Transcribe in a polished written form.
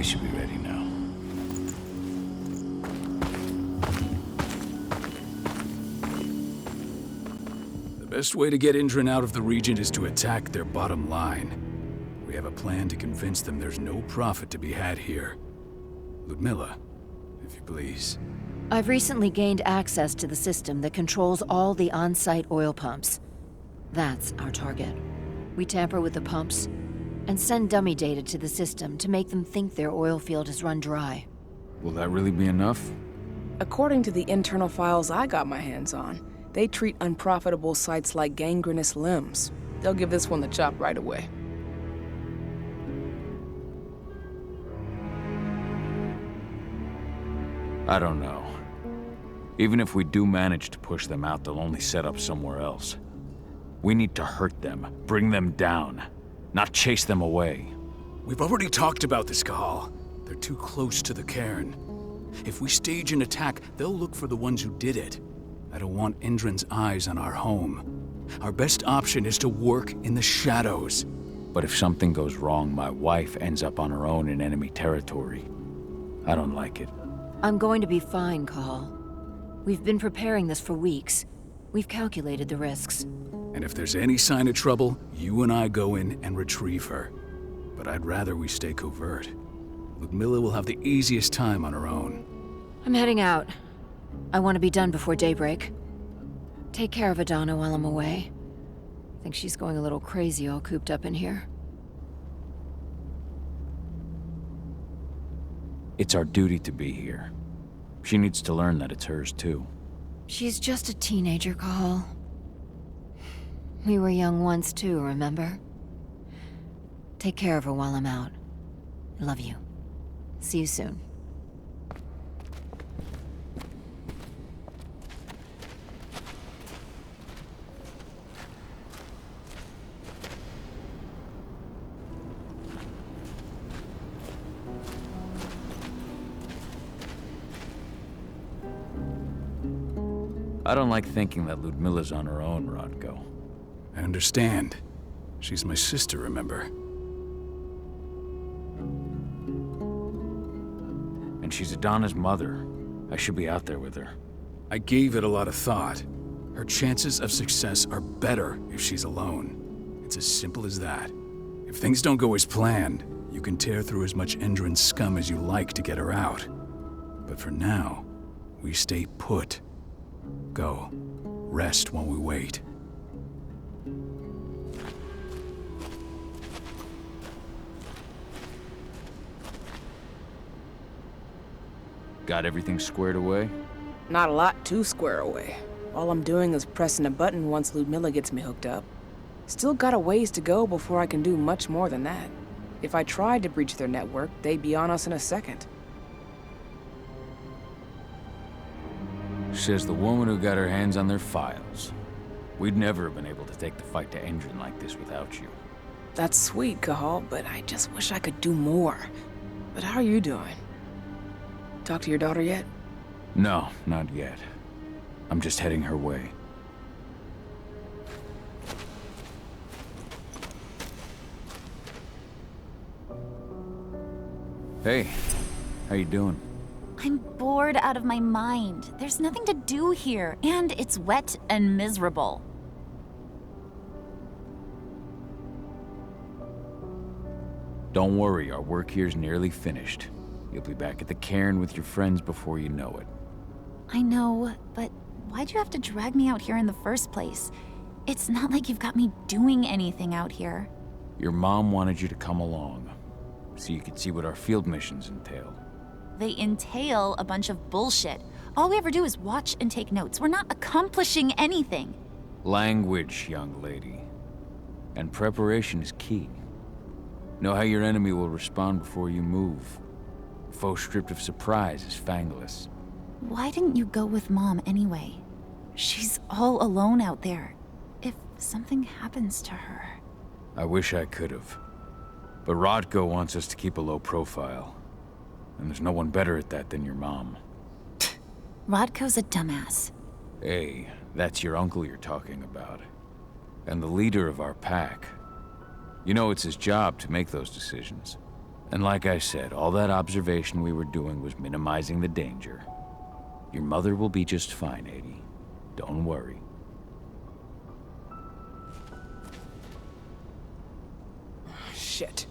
should be ready now. The best way to get Indran out of the region is to attack their bottom line. We have a plan to convince them there's no profit to be had here. Ludmilla, if you please. I've recently gained access to the system that controls all the on-site oil pumps. That's our target. We tamper with the pumps and send dummy data to the system to make them think their oil field has run dry. Will that really be enough? According to the internal files I got my hands on, they treat unprofitable sites like gangrenous limbs. They'll give this one the chop right away. I don't know. Even if we do manage to push them out, they'll only set up somewhere else. We need to hurt them, bring them down, not chase them away. We've already talked about this, Cahal. They're too close to the cairn. If we stage an attack, they'll look for the ones who did it. I don't want Indran's eyes on our home. Our best option is to work in the shadows. But if something goes wrong, my wife ends up on her own in enemy territory. I don't like it. I'm going to be fine, Cahal. We've been preparing this for weeks. We've calculated the risks. And if there's any sign of trouble, you and I go in and retrieve her. But I'd rather we stay covert. Ludmilla will have the easiest time on her own. I'm heading out. I want to be done before daybreak. Take care of Adana while I'm away. I think she's going a little crazy all cooped up in here. It's our duty to be here. She needs to learn that it's hers too. She's just a teenager, Cahal. We were young once too, remember? Take care of her while I'm out. I love you. See you soon. I don't like thinking that Ludmilla's on her own, Rodko. I understand. She's my sister, remember? And she's Adana's mother. I should be out there with her. I gave it a lot of thought. Her chances of success are better if she's alone. It's as simple as that. If things don't go as planned, you can tear through as much Indran scum as you like to get her out. But for now, we stay put. Go. Rest while we wait. Got everything squared away? Not a lot to square away. All I'm doing is pressing a button once Ludmilla gets me hooked up. Still got a ways to go before I can do much more than that. If I tried to breach their network, they'd be on us in a second. Says the woman who got her hands on their files. We'd never have been able to take the fight to Indran like this without you. That's sweet, Cahal, but I just wish I could do more. But how are you doing? Talk to your daughter yet? No, not yet. I'm just heading her way. Hey, how you doing? I'm bored out of my mind. There's nothing to do here, and it's wet and miserable. Don't worry, our work here's nearly finished. You'll be back at the cairn with your friends before you know it. I know, but why'd you have to drag me out here in the first place? It's not like you've got me doing anything out here. Your mom wanted you to come along, so you could see what our field missions entail. They entail a bunch of bullshit. All we ever do is watch and take notes. We're not accomplishing anything. Language, young lady. And preparation is key. Know how your enemy will respond before you move. Foe stripped of surprise is fangless. Why didn't you go with Mom anyway? She's all alone out there. If something happens to her... I wish I could have. But Rodko wants us to keep a low profile. And there's no one better at that than your mom. Rodko's a dumbass. Hey, that's your uncle you're talking about. And the leader of our pack. You know it's his job to make those decisions. And like I said, all that observation we were doing was minimizing the danger. Your mother will be just fine, 80. Don't worry. Shit.